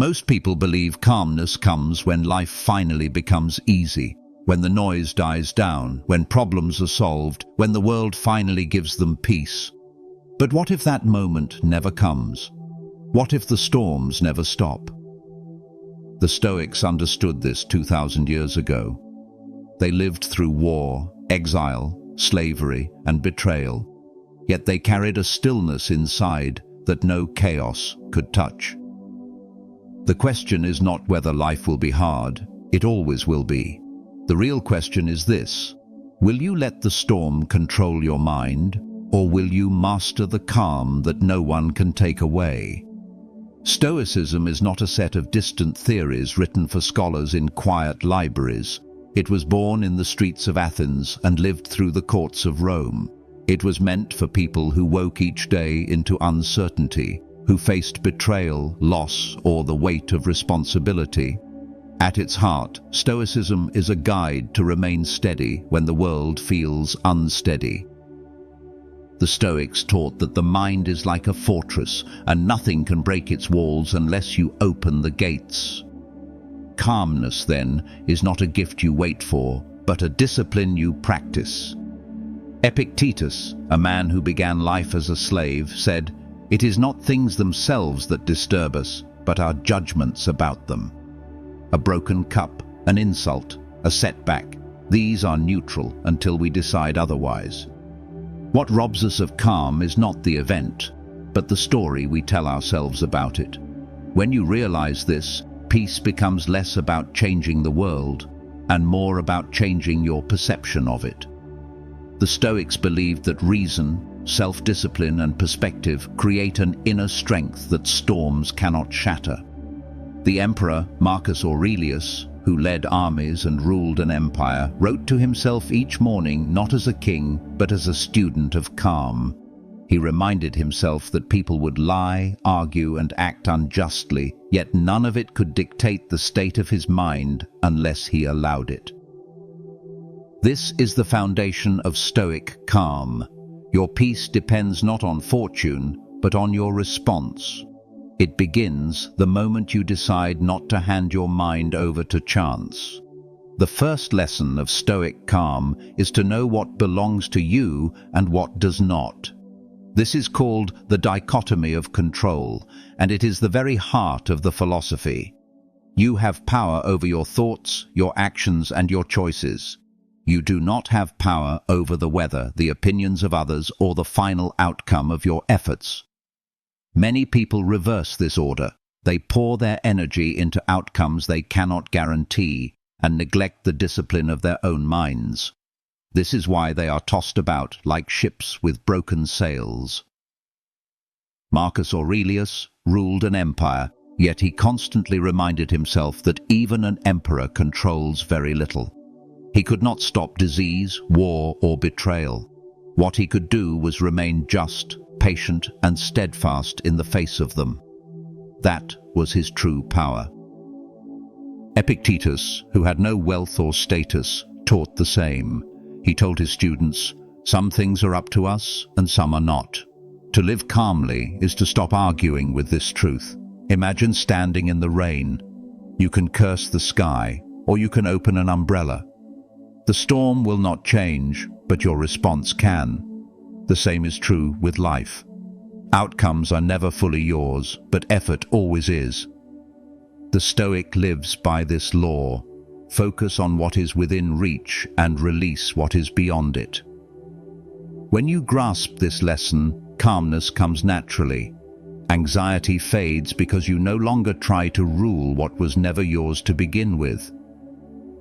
Most people believe calmness comes when life finally becomes easy, when the noise dies down, when problems are solved, when the world finally gives them peace. But what if that moment never comes? What if the storms never stop? The Stoics understood this 2,000 years ago. They lived through war, exile, slavery, and betrayal, yet they carried a stillness inside that no chaos could touch. The question is not whether life will be hard, it always will be. The real question is this: will you let the storm control your mind, or will you master the calm that no one can take away? Stoicism is not a set of distant theories written for scholars in quiet libraries. It was born in the streets of Athens and lived through the courts of Rome. It was meant for people who woke each day into uncertainty, who faced betrayal, loss, or the weight of responsibility. At its heart, Stoicism is a guide to remain steady when the world feels unsteady. The Stoics taught that the mind is like a fortress, and nothing can break its walls unless you open the gates. Calmness, then, is not a gift you wait for, but a discipline you practice. Epictetus, a man who began life as a slave, said, "It is not things themselves that disturb us, but our judgments about them." A broken cup, an insult, a setback, these are neutral until we decide otherwise. What robs us of calm is not the event, but the story we tell ourselves about it. When you realize this, peace becomes less about changing the world and more about changing your perception of it. The Stoics believed that reason, self-discipline, and perspective create an inner strength that storms cannot shatter. The emperor Marcus Aurelius, who led armies and ruled an empire, wrote to himself each morning not as a king, but as a student of calm. He reminded himself that people would lie, argue, and act unjustly, yet none of it could dictate the state of his mind unless he allowed it. This is the foundation of Stoic calm. Your peace depends not on fortune, but on your response. It begins the moment you decide not to hand your mind over to chance. The first lesson of Stoic calm is to know what belongs to you and what does not. This is called the dichotomy of control, and it is the very heart of the philosophy. You have power over your thoughts, your actions, and your choices. You do not have power over the weather, the opinions of others, or the final outcome of your efforts. Many people reverse this order. They pour their energy into outcomes they cannot guarantee and neglect the discipline of their own minds. This is why they are tossed about like ships with broken sails. Marcus Aurelius ruled an empire, yet he constantly reminded himself that even an emperor controls very little. He could not stop disease, war, or betrayal. What he could do was remain just, patient, and steadfast in the face of them. That was his true power. Epictetus, who had no wealth or status, taught the same. He told his students, "Some things are up to us and some are not." To live calmly is to stop arguing with this truth. Imagine standing in the rain. You can curse the sky, or you can open an umbrella. The storm will not change, but your response can. The same is true with life. Outcomes are never fully yours, but effort always is. The Stoic lives by this law. Focus on what is within reach and release what is beyond it. When you grasp this lesson, calmness comes naturally. Anxiety fades because you no longer try to rule what was never yours to begin with.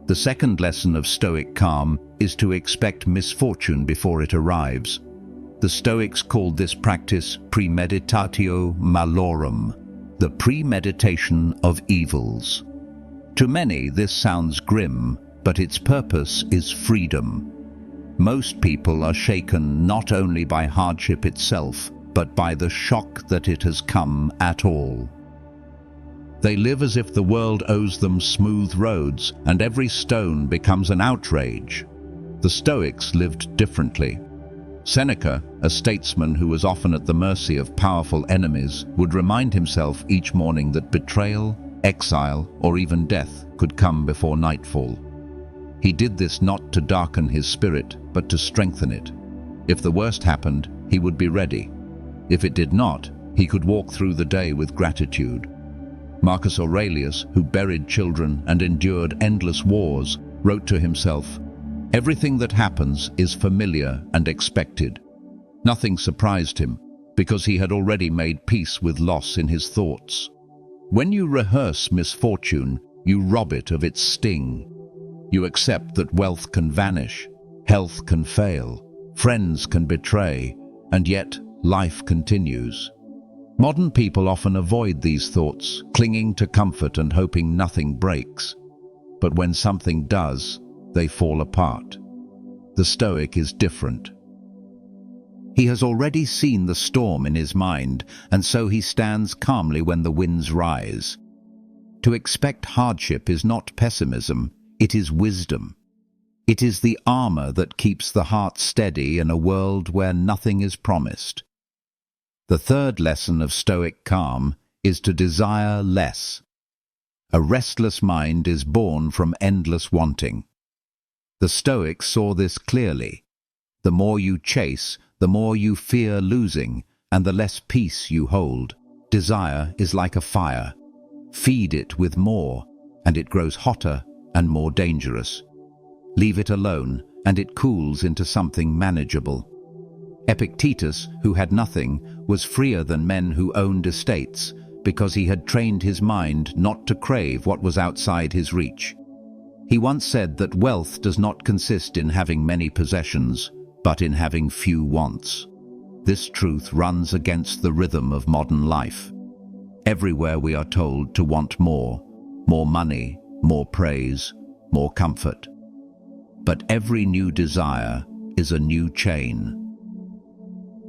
The second lesson of Stoic calm is to expect misfortune before it arrives. The Stoics called this practice premeditatio malorum, the premeditation of evils. To many, this sounds grim, but its purpose is freedom. Most people are shaken not only by hardship itself, but by the shock that it has come at all. They live as if the world owes them smooth roads, and every stone becomes an outrage. The Stoics lived differently. Seneca, a statesman who was often at the mercy of powerful enemies, would remind himself each morning that betrayal, exile, or even death could come before nightfall. He did this not to darken his spirit, but to strengthen it. If the worst happened, he would be ready. If it did not, he could walk through the day with gratitude. Marcus Aurelius, who buried children and endured endless wars, wrote to himself, "Everything that happens is familiar and expected." Nothing surprised him, because he had already made peace with loss in his thoughts. When you rehearse misfortune, you rob it of its sting. You accept that wealth can vanish, health can fail, friends can betray, and yet life continues. Modern people often avoid these thoughts, clinging to comfort and hoping nothing breaks. But when something does, they fall apart. The Stoic is different. He has already seen the storm in his mind, and so he stands calmly when the winds rise. To expect hardship is not pessimism, it is wisdom. It is the armor that keeps the heart steady in a world where nothing is promised. The third lesson of Stoic calm is to desire less. A restless mind is born from endless wanting. The Stoics saw this clearly. The more you chase, the more you fear losing, and the less peace you hold. Desire is like a fire. Feed it with more, and it grows hotter and more dangerous. Leave it alone, and it cools into something manageable. Epictetus, who had nothing, was freer than men who owned estates, because he had trained his mind not to crave what was outside his reach. He once said that wealth does not consist in having many possessions, but in having few wants. This truth runs against the rhythm of modern life. Everywhere we are told to want more money, more praise, more comfort. But every new desire is a new chain.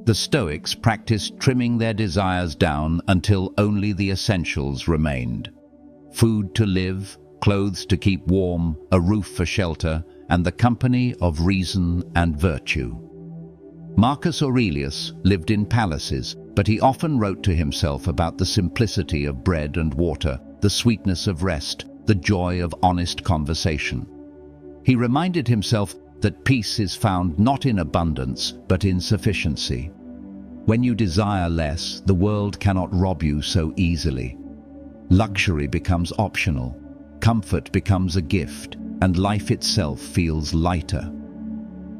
The Stoics practiced trimming their desires down until only the essentials remained. Food to live, clothes to keep warm, a roof for shelter, and the company of reason and virtue. Marcus Aurelius lived in palaces, but he often wrote to himself about the simplicity of bread and water, the sweetness of rest, the joy of honest conversation. He reminded himself that peace is found not in abundance, but in sufficiency. When you desire less, the world cannot rob you so easily. Luxury becomes optional, comfort becomes a gift, and life itself feels lighter.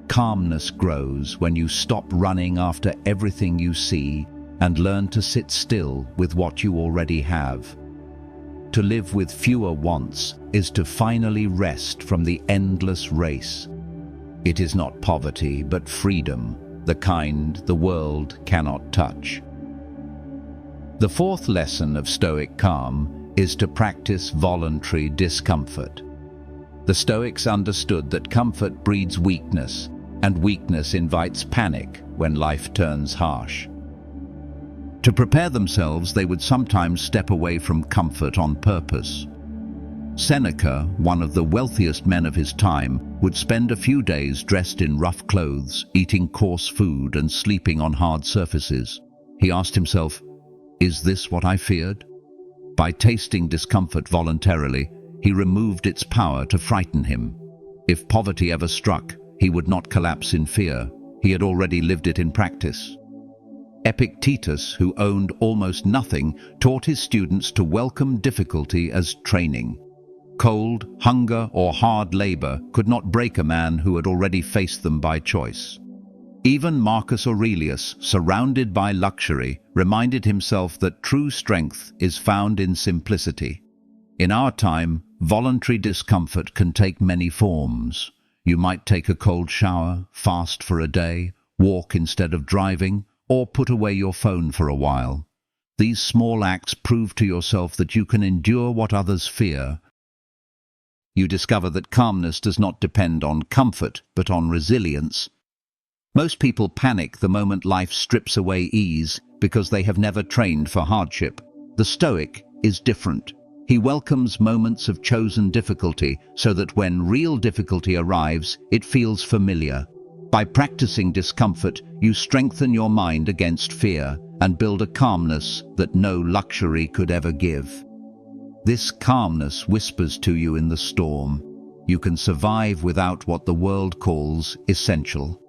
Calmness grows when you stop running after everything you see and learn to sit still with what you already have. To live with fewer wants is to finally rest from the endless race. It is not poverty, but freedom, the kind the world cannot touch. The fourth lesson of Stoic calm is to practice voluntary discomfort. The Stoics understood that comfort breeds weakness, and weakness invites panic when life turns harsh. To prepare themselves, they would sometimes step away from comfort on purpose. Seneca, one of the wealthiest men of his time, would spend a few days dressed in rough clothes, eating coarse food and sleeping on hard surfaces. He asked himself, "Is this what I feared?" By tasting discomfort voluntarily, he removed its power to frighten him. If poverty ever struck, he would not collapse in fear. He had already lived it in practice. Epictetus, who owned almost nothing, taught his students to welcome difficulty as training. Cold, hunger, or hard labor could not break a man who had already faced them by choice. Even Marcus Aurelius, surrounded by luxury, reminded himself that true strength is found in simplicity. In our time, voluntary discomfort can take many forms. You might take a cold shower, fast for a day, walk instead of driving, or put away your phone for a while. These small acts prove to yourself that you can endure what others fear. You discover that calmness does not depend on comfort, but on resilience. Most people panic the moment life strips away ease because they have never trained for hardship. The Stoic is different. He welcomes moments of chosen difficulty so that when real difficulty arrives, it feels familiar. By practicing discomfort, you strengthen your mind against fear and build a calmness that no luxury could ever give. This calmness whispers to you in the storm. You can survive without what the world calls essential.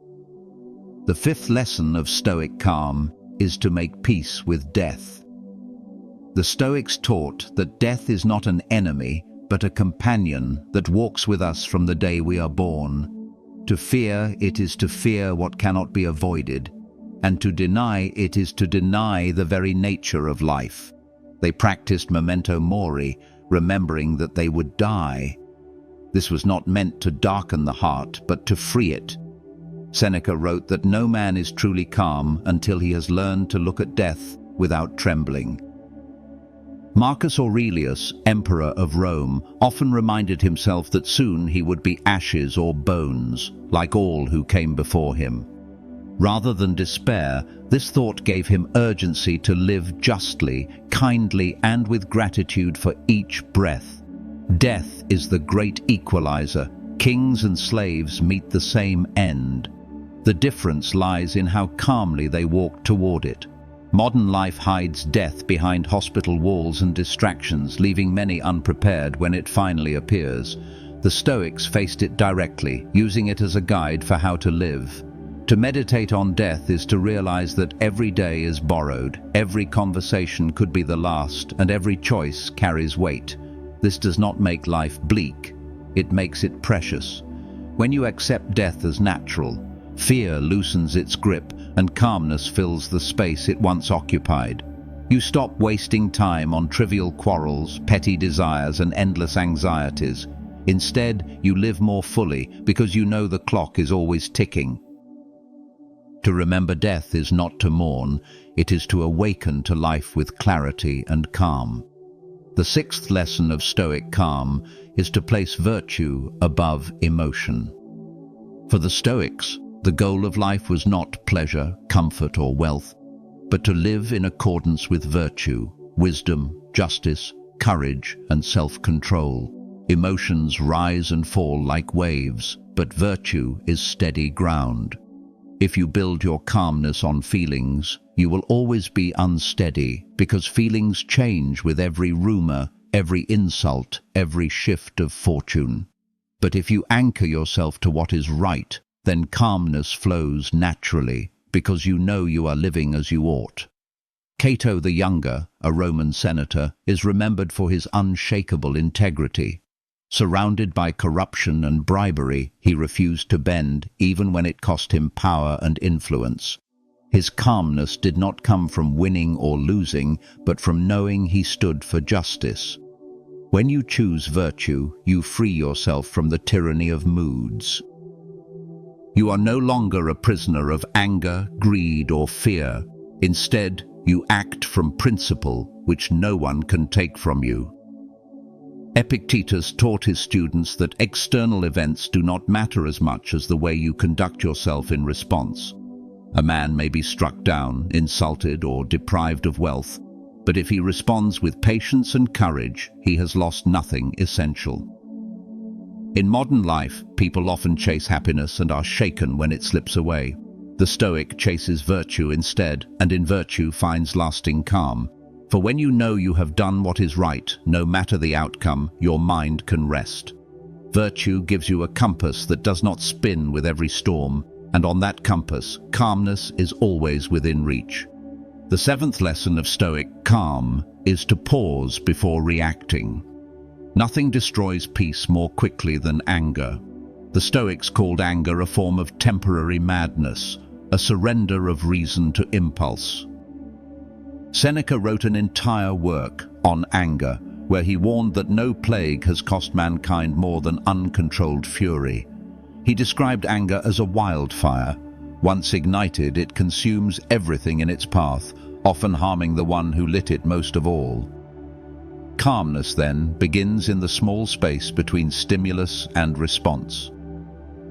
The fifth lesson of Stoic calm is to make peace with death. The Stoics taught that death is not an enemy, but a companion that walks with us from the day we are born. To fear it is to fear what cannot be avoided, and to deny it is to deny the very nature of life. They practiced memento mori, remembering that they would die. This was not meant to darken the heart, but to free it. Seneca wrote that no man is truly calm until he has learned to look at death without trembling. Marcus Aurelius, emperor of Rome, often reminded himself that soon he would be ashes or bones, like all who came before him. Rather than despair, this thought gave him urgency to live justly, kindly, and with gratitude for each breath. Death is the great equalizer. Kings and slaves meet the same end. The difference lies in how calmly they walk toward it. Modern life hides death behind hospital walls and distractions, leaving many unprepared when it finally appears. The Stoics faced it directly, using it as a guide for how to live. To meditate on death is to realize that every day is borrowed, every conversation could be the last, and every choice carries weight. This does not make life bleak, it makes it precious. When you accept death as natural, fear loosens its grip and calmness fills the space it once occupied. You stop wasting time on trivial quarrels, petty desires, and endless anxieties. Instead, you live more fully because you know the clock is always ticking. To remember death is not to mourn, it is to awaken to life with clarity and calm. The sixth lesson of Stoic calm is to place virtue above emotion. For the Stoics, the goal of life was not pleasure, comfort, or wealth, but to live in accordance with virtue, wisdom, justice, courage, and self-control. Emotions rise and fall like waves, but virtue is steady ground. If you build your calmness on feelings, you will always be unsteady, because feelings change with every rumor, every insult, every shift of fortune. But if you anchor yourself to what is right, then calmness flows naturally, because you know you are living as you ought. Cato the Younger, a Roman senator, is remembered for his unshakable integrity. Surrounded by corruption and bribery, he refused to bend, even when it cost him power and influence. His calmness did not come from winning or losing, but from knowing he stood for justice. When you choose virtue, you free yourself from the tyranny of moods. You are no longer a prisoner of anger, greed, or fear. Instead, you act from principle, which no one can take from you. Epictetus taught his students that external events do not matter as much as the way you conduct yourself in response. A man may be struck down, insulted, or deprived of wealth, but if he responds with patience and courage, he has lost nothing essential. In modern life, people often chase happiness and are shaken when it slips away. The Stoic chases virtue instead, and in virtue finds lasting calm. For when you know you have done what is right, no matter the outcome, your mind can rest. Virtue gives you a compass that does not spin with every storm, and on that compass, calmness is always within reach. The seventh lesson of Stoic calm is to pause before reacting. Nothing destroys peace more quickly than anger. The Stoics called anger a form of temporary madness, a surrender of reason to impulse. Seneca wrote an entire work on anger, where he warned that no plague has cost mankind more than uncontrolled fury. He described anger as a wildfire. Once ignited, it consumes everything in its path, often harming the one who lit it most of all. Calmness, then, begins in the small space between stimulus and response.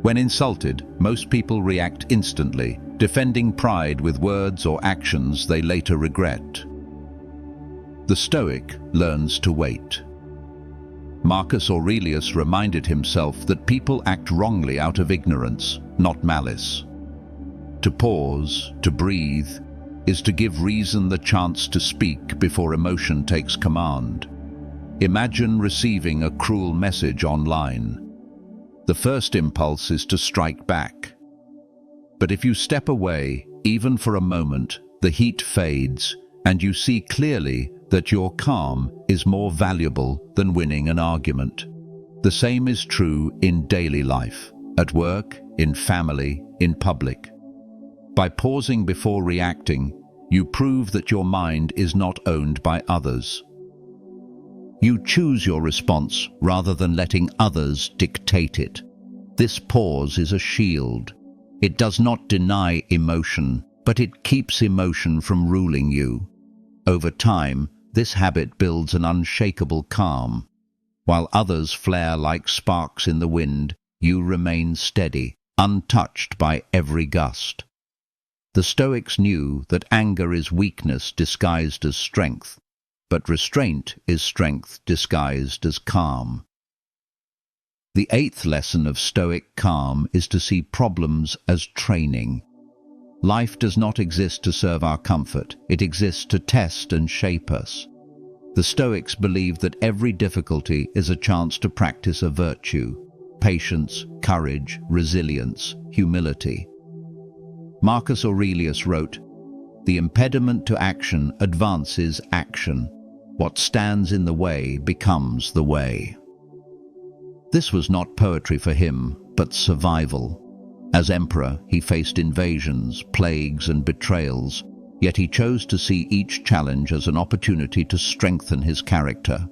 When insulted, most people react instantly, defending pride with words or actions they later regret. The Stoic learns to wait. Marcus Aurelius reminded himself that people act wrongly out of ignorance, not malice. To pause, to breathe, is to give reason the chance to speak before emotion takes command. Imagine receiving a cruel message online. The first impulse is to strike back. But if you step away, even for a moment, the heat fades, and you see clearly that your calm is more valuable than winning an argument. The same is true in daily life, at work, in family, in public. By pausing before reacting, you prove that your mind is not owned by others. You choose your response rather than letting others dictate it. This pause is a shield. It does not deny emotion, but it keeps emotion from ruling you. Over time, this habit builds an unshakable calm. While others flare like sparks in the wind, you remain steady, untouched by every gust. The Stoics knew that anger is weakness disguised as strength, but restraint is strength disguised as calm. The eighth lesson of Stoic calm is to see problems as training. Life does not exist to serve our comfort, it exists to test and shape us. The Stoics believed that every difficulty is a chance to practice a virtue: patience, courage, resilience, humility. Marcus Aurelius wrote, "The impediment to action advances action. What stands in the way becomes the way." This was not poetry for him, but survival. As emperor, he faced invasions, plagues, and betrayals, yet he chose to see each challenge as an opportunity to strengthen his character.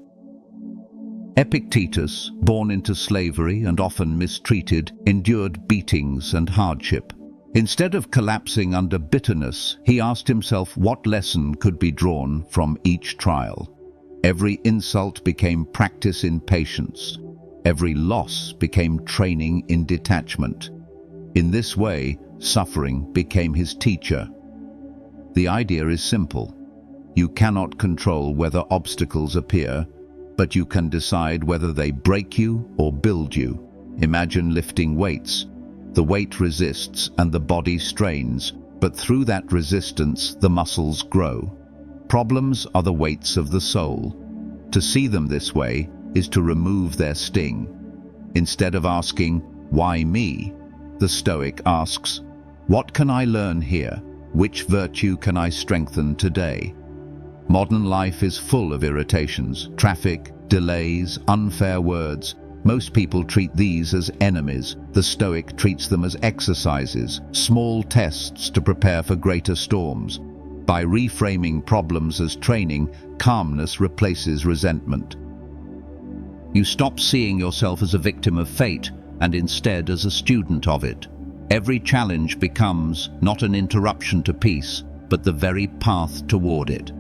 Epictetus, born into slavery and often mistreated, endured beatings and hardship. Instead of collapsing under bitterness, he asked himself what lesson could be drawn from each trial. Every insult became practice in patience. Every loss became training in detachment. In this way, suffering became his teacher. The idea is simple. You cannot control whether obstacles appear, but you can decide whether they break you or build you. Imagine lifting weights. The weight resists and the body strains, but through that resistance, the muscles grow. Problems are the weights of the soul. To see them this way is to remove their sting. Instead of asking, "Why me?" the Stoic asks, "What can I learn here? Which virtue can I strengthen today?" Modern life is full of irritations, traffic, delays, unfair words. Most people treat these as enemies. The Stoic treats them as exercises, small tests to prepare for greater storms. By reframing problems as training, calmness replaces resentment. You stop seeing yourself as a victim of fate and instead as a student of it. Every challenge becomes not an interruption to peace, but the very path toward it.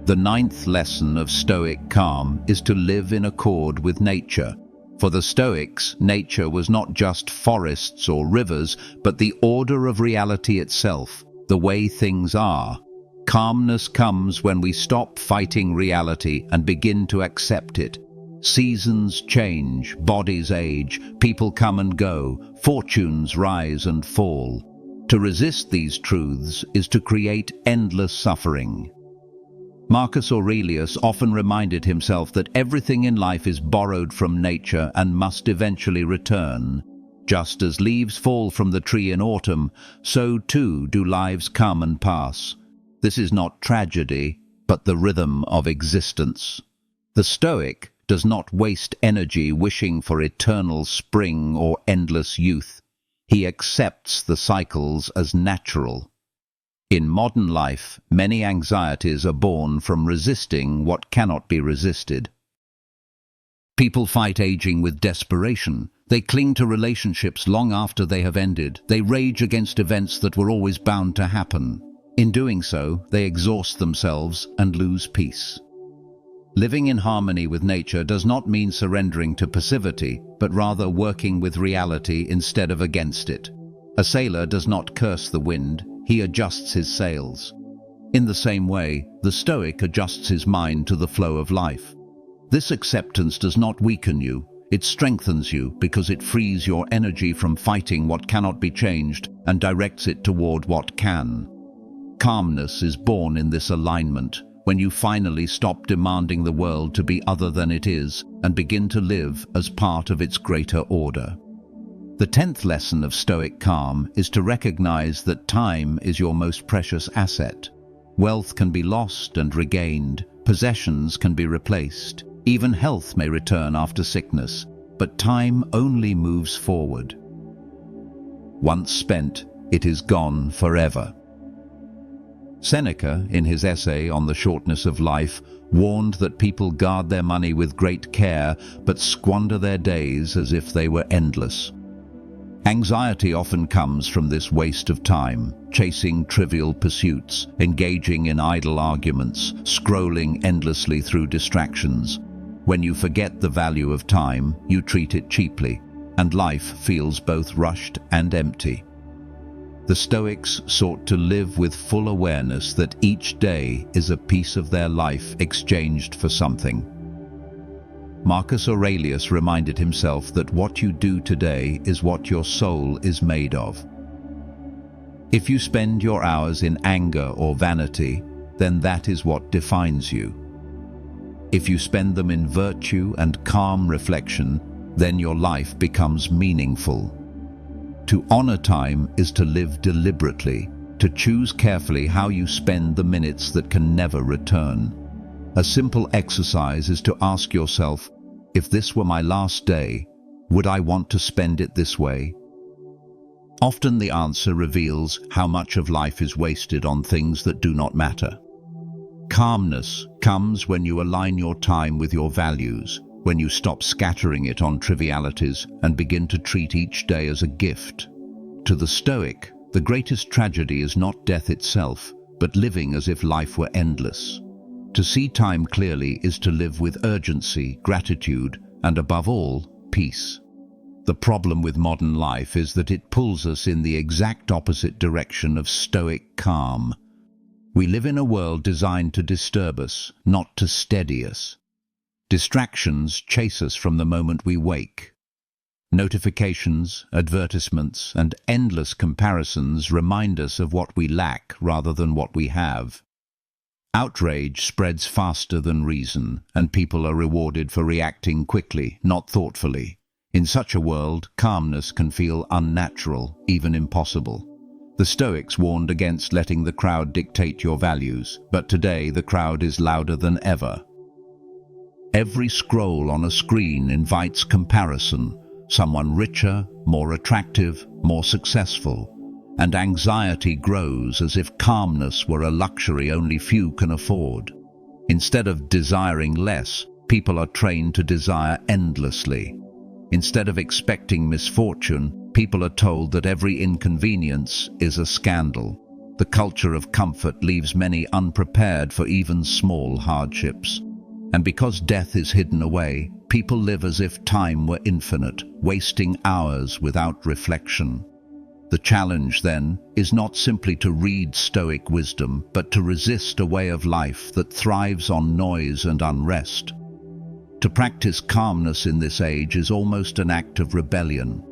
The ninth lesson of Stoic calm is to live in accord with nature. For the Stoics, nature was not just forests or rivers, but the order of reality itself, the way things are. Calmness comes when we stop fighting reality and begin to accept it. Seasons change, bodies age, people come and go, fortunes rise and fall. To resist these truths is to create endless suffering. Marcus Aurelius often reminded himself that everything in life is borrowed from nature and must eventually return. Just as leaves fall from the tree in autumn, so too do lives come and pass. This is not tragedy, but the rhythm of existence. The Stoic does not waste energy wishing for eternal spring or endless youth. He accepts the cycles as natural. In modern life, many anxieties are born from resisting what cannot be resisted. People fight aging with desperation. They cling to relationships long after they have ended. They rage against events that were always bound to happen. In doing so, they exhaust themselves and lose peace. Living in harmony with nature does not mean surrendering to passivity, but rather working with reality instead of against it. A sailor does not curse the wind, he adjusts his sails. In the same way, the Stoic adjusts his mind to the flow of life. This acceptance does not weaken you, it strengthens you because it frees your energy from fighting what cannot be changed and directs it toward what can. Calmness is born in this alignment, when you finally stop demanding the world to be other than it is and begin to live as part of its greater order. The 10th lesson of Stoic calm is to recognize that time is your most precious asset. Wealth can be lost and regained, possessions can be replaced, even health may return after sickness, but time only moves forward. Once spent, it is gone forever. Seneca, in his essay on the shortness of life, warned that people guard their money with great care but squander their days as if they were endless. Anxiety often comes from this waste of time, chasing trivial pursuits, engaging in idle arguments, scrolling endlessly through distractions. When you forget the value of time, you treat it cheaply, and life feels both rushed and empty. The Stoics sought to live with full awareness that each day is a piece of their life exchanged for something. Marcus Aurelius reminded himself that what you do today is what your soul is made of. If you spend your hours in anger or vanity, then that is what defines you. If you spend them in virtue and calm reflection, then your life becomes meaningful. To honor time is to live deliberately, to choose carefully how you spend the minutes that can never return. A simple exercise is to ask yourself, if this were my last day, would I want to spend it this way? Often the answer reveals how much of life is wasted on things that do not matter. Calmness comes when you align your time with your values, when you stop scattering it on trivialities and begin to treat each day as a gift. To the Stoic, the greatest tragedy is not death itself, but living as if life were endless. To see time clearly is to live with urgency, gratitude, and above all, peace. The problem with modern life is that it pulls us in the exact opposite direction of Stoic calm. We live in a world designed to disturb us, not to steady us. Distractions chase us from the moment we wake. Notifications, advertisements, and endless comparisons remind us of what we lack rather than what we have. Outrage spreads faster than reason, and people are rewarded for reacting quickly, not thoughtfully. In such a world, calmness can feel unnatural, even impossible. The Stoics warned against letting the crowd dictate your values, but today the crowd is louder than ever. Every scroll on a screen invites comparison, someone richer, more attractive, more successful. And anxiety grows as if calmness were a luxury only few can afford. Instead of desiring less, people are trained to desire endlessly. Instead of expecting misfortune, people are told that every inconvenience is a scandal. The culture of comfort leaves many unprepared for even small hardships. And because death is hidden away, people live as if time were infinite, wasting hours without reflection. The challenge, then, is not simply to read Stoic wisdom, but to resist a way of life that thrives on noise and unrest. To practice calmness in this age is almost an act of rebellion.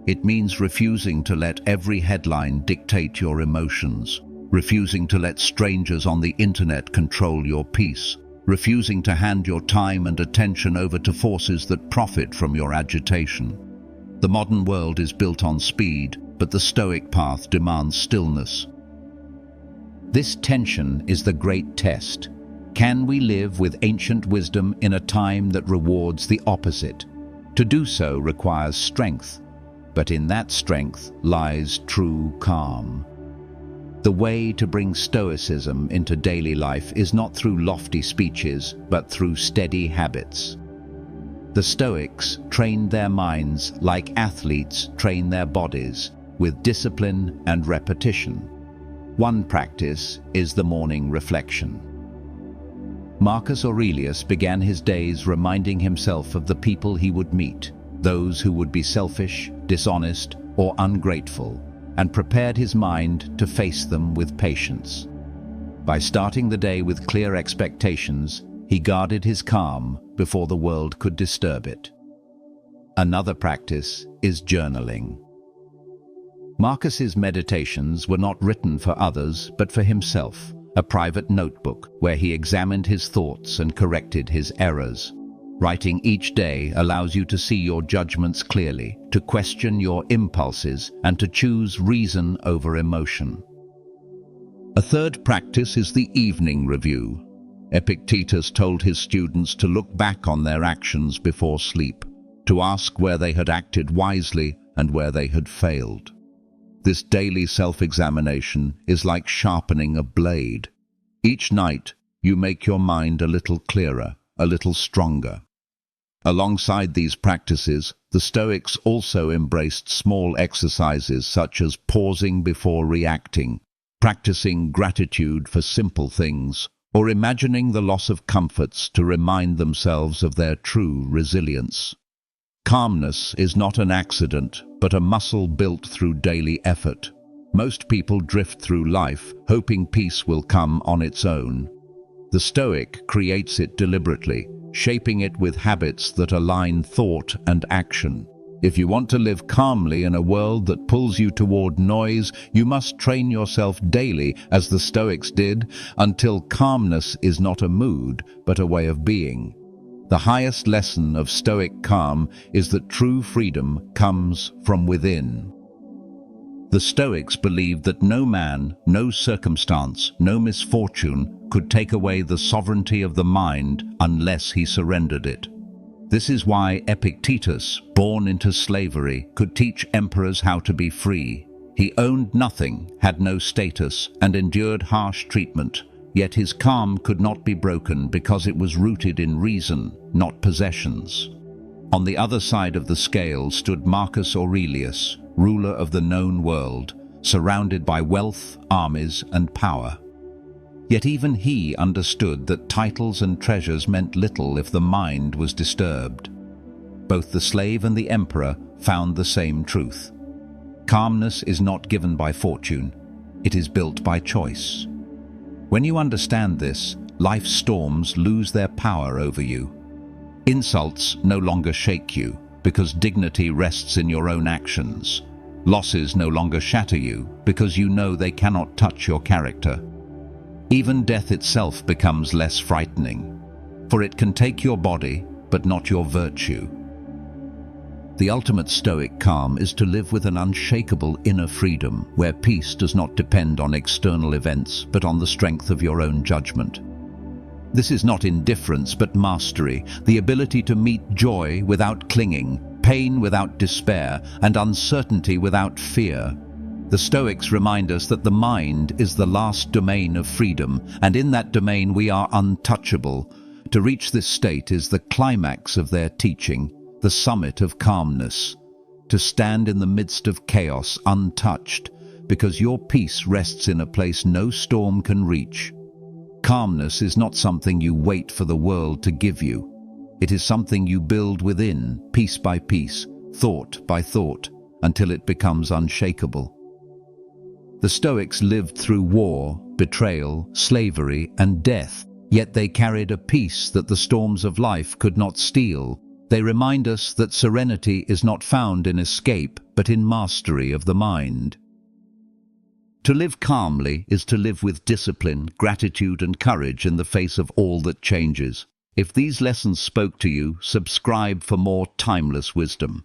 It means refusing to let every headline dictate your emotions, refusing to let strangers on the internet control your peace, refusing to hand your time and attention over to forces that profit from your agitation. The modern world is built on speed, but the Stoic path demands stillness. This tension is the great test. Can we live with ancient wisdom in a time that rewards the opposite? To do so requires strength, but in that strength lies true calm. The way to bring Stoicism into daily life is not through lofty speeches, but through steady habits. The Stoics trained their minds like athletes train their bodies, with discipline and repetition. One practice is the morning reflection. Marcus Aurelius began his days reminding himself of the people he would meet, those who would be selfish, dishonest, or ungrateful, and prepared his mind to face them with patience. By starting the day with clear expectations, he guarded his calm before the world could disturb it. Another practice is journaling. Marcus's meditations were not written for others, but for himself, a private notebook where he examined his thoughts and corrected his errors. Writing each day allows you to see your judgments clearly, to question your impulses, and to choose reason over emotion. A third practice is the evening review. Epictetus told his students to look back on their actions before sleep, to ask where they had acted wisely and where they had failed. This daily self-examination is like sharpening a blade. Each night, you make your mind a little clearer, a little stronger. Alongside these practices, the Stoics also embraced small exercises such as pausing before reacting, practicing gratitude for simple things, or imagining the loss of comforts to remind themselves of their true resilience. Calmness is not an accident, but a muscle built through daily effort. Most people drift through life, hoping peace will come on its own. The Stoic creates it deliberately, shaping it with habits that align thought and action. If you want to live calmly in a world that pulls you toward noise, you must train yourself daily, as the Stoics did, until calmness is not a mood, but a way of being. The highest lesson of Stoic calm is that true freedom comes from within. The Stoics believed that no man, no circumstance, no misfortune could take away the sovereignty of the mind unless he surrendered it. This is why Epictetus, born into slavery, could teach emperors how to be free. He owned nothing, had no status, and endured harsh treatment. Yet his calm could not be broken because it was rooted in reason, not possessions. On the other side of the scale stood Marcus Aurelius, ruler of the known world, surrounded by wealth, armies, and power. Yet even he understood that titles and treasures meant little if the mind was disturbed. Both the slave and the emperor found the same truth. Calmness is not given by fortune, it is built by choice. When you understand this, life's storms lose their power over you. Insults no longer shake you, because dignity rests in your own actions. Losses no longer shatter you, because you know they cannot touch your character. Even death itself becomes less frightening, for it can take your body, but not your virtue. The ultimate Stoic calm is to live with an unshakable inner freedom, where peace does not depend on external events, but on the strength of your own judgment. This is not indifference, but mastery, the ability to meet joy without clinging, pain without despair, and uncertainty without fear. The Stoics remind us that the mind is the last domain of freedom, and in that domain we are untouchable. To reach this state is the climax of their teaching, the summit of calmness. To stand in the midst of chaos untouched, because your peace rests in a place no storm can reach. Calmness is not something you wait for the world to give you. It is something you build within, piece by piece, thought by thought, until it becomes unshakable. The Stoics lived through war, betrayal, slavery, and death, yet they carried a peace that the storms of life could not steal. They remind us that serenity is not found in escape, but in mastery of the mind. To live calmly is to live with discipline, gratitude, and courage in the face of all that changes. If these lessons spoke to you, subscribe for more timeless wisdom.